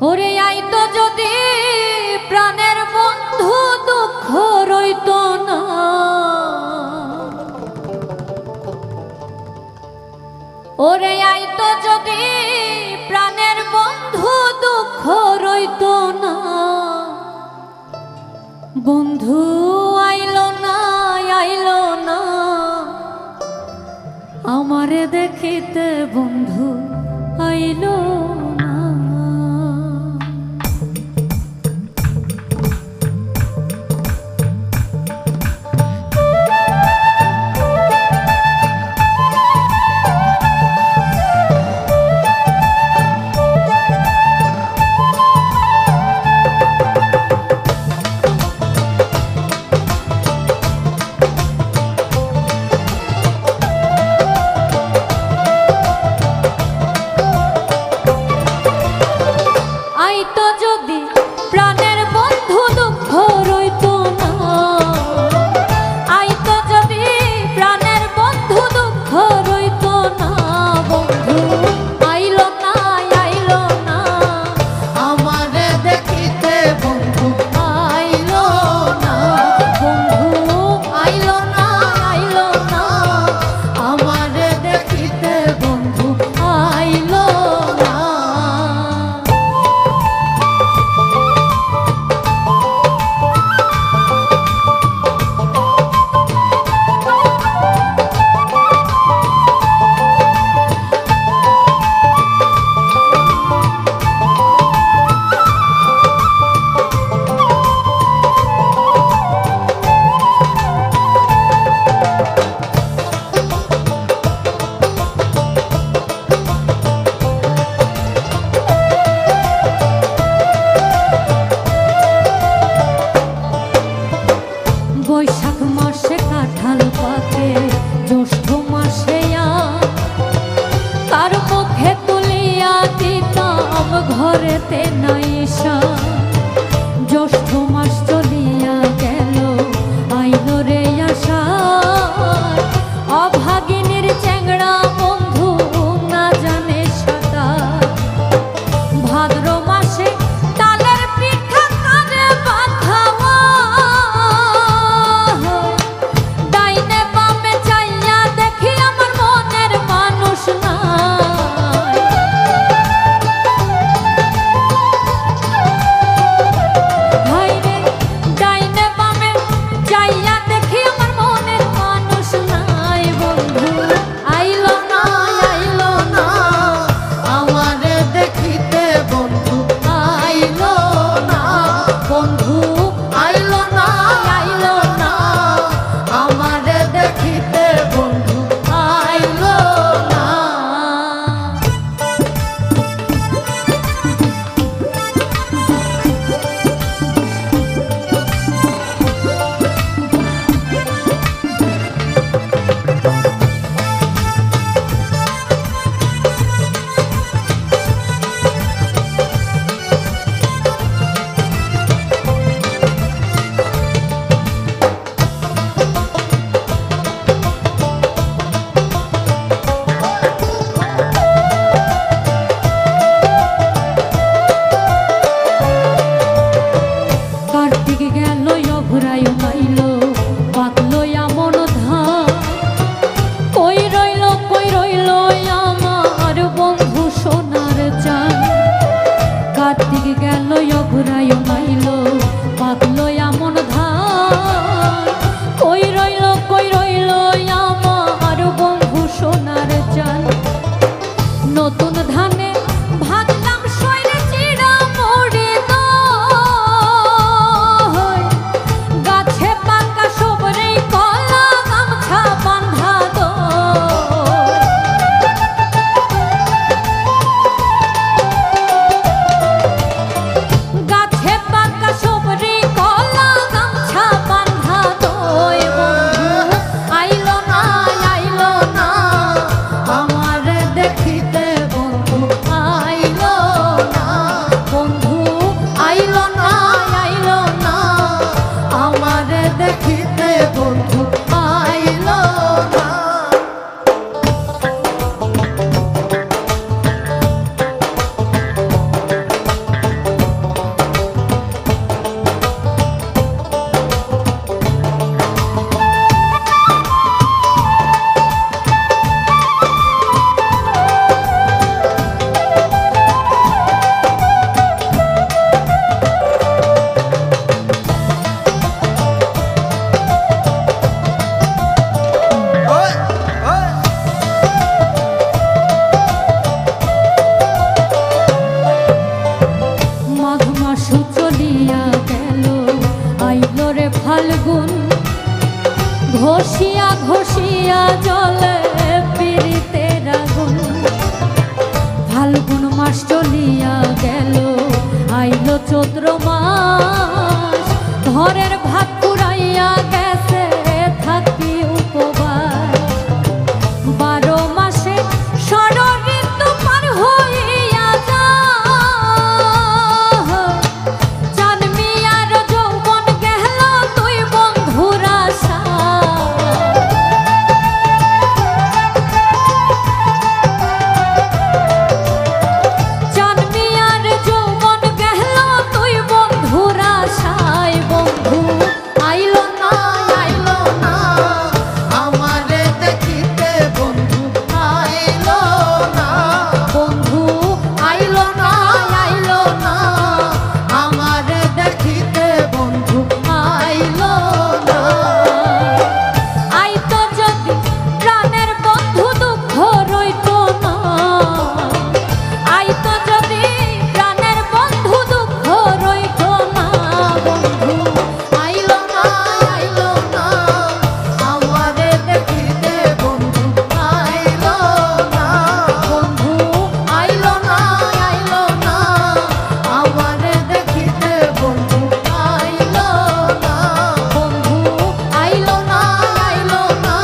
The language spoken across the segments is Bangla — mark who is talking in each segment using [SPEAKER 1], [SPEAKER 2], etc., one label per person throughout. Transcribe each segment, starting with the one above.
[SPEAKER 1] ওরে আইতো যদি প্রাণের বন্ধু দুঃখ রইত না, ওরে আইতো যদি প্রাণের বন্ধু দুঃখ রইত না। বন্ধু আইলো না, আইলো না আমারে দেখিতে, বন্ধু আইলো না। আইতো যদি প্রাণের বন্ধু দুঃখ রইত না, আইতো যদি প্রাণের বন্ধু দুঃখ রইত না। বন্ধু আইলো না, আইলো না আমারে দেখিতে, বন্ধু আইলো না। বন্ধু আইলো না, আইলো না আমারে দেখিতে, বন্ধু আইলো না। বৈশাখ মাসে কাঁঠাল পাকে, জ্যৈষ্ঠ মাসে কার মুখে তুলিয়া দিতাম ঘরেতে নাইসা। জ্যৈষ্ঠ মাস চলিয়া গেল, আইলো রে আশা অভাগিনীর চ্যাংড়া বন্ধু না জানে সাঁতার। ভাদ্র মাসে তালের পিঠা কানে বাঁধাওয়া, ডাইনে বামে চাইয়া দেখি আমার মনের মানুষ নাই। ঘষিয়া ঘষিয়া জলে পীড়িতের আগুন ফাল্গুন মাস চলিয়া গেল আইলো চৈত্র মাস ঘরের ভাত পুরাইয়া গেছে থাকি উপবাস 12 মাসে ষড়ঋতু পার হইয়া যায় চাঁদমিয়ার যৌবন গেল তুই বন্ধুর আশায় চাঁদমিয়ার যৌবন গেল তুই বন্ধুর আশায় বন্ধু আইলো না
[SPEAKER 2] আমারে দেখিতে বন্ধু আইলো না,
[SPEAKER 1] বন্ধু আইলো না
[SPEAKER 2] আমারে দেখিতে বন্ধু আইলো না।
[SPEAKER 1] আইতো যদি প্রাণের বন্ধু দুঃখ রইতো না আইতো যদি প্রাণের বন্ধু দুঃখ রইতো না বন্ধু আইলো না
[SPEAKER 2] আমারে দেখিতে বন্ধু আইলো না,
[SPEAKER 1] বন্ধু আইলো না
[SPEAKER 2] আমারে দেখিতে বন্ধু আইলো না,
[SPEAKER 1] বন্ধু আইলো না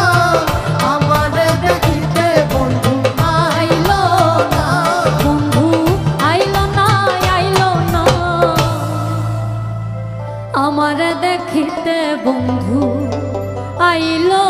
[SPEAKER 2] আমারে দেখিতে বন্ধু আইলো না।
[SPEAKER 1] বন্ধু আইলো না আমার দেখিতে বন্ধু আইলো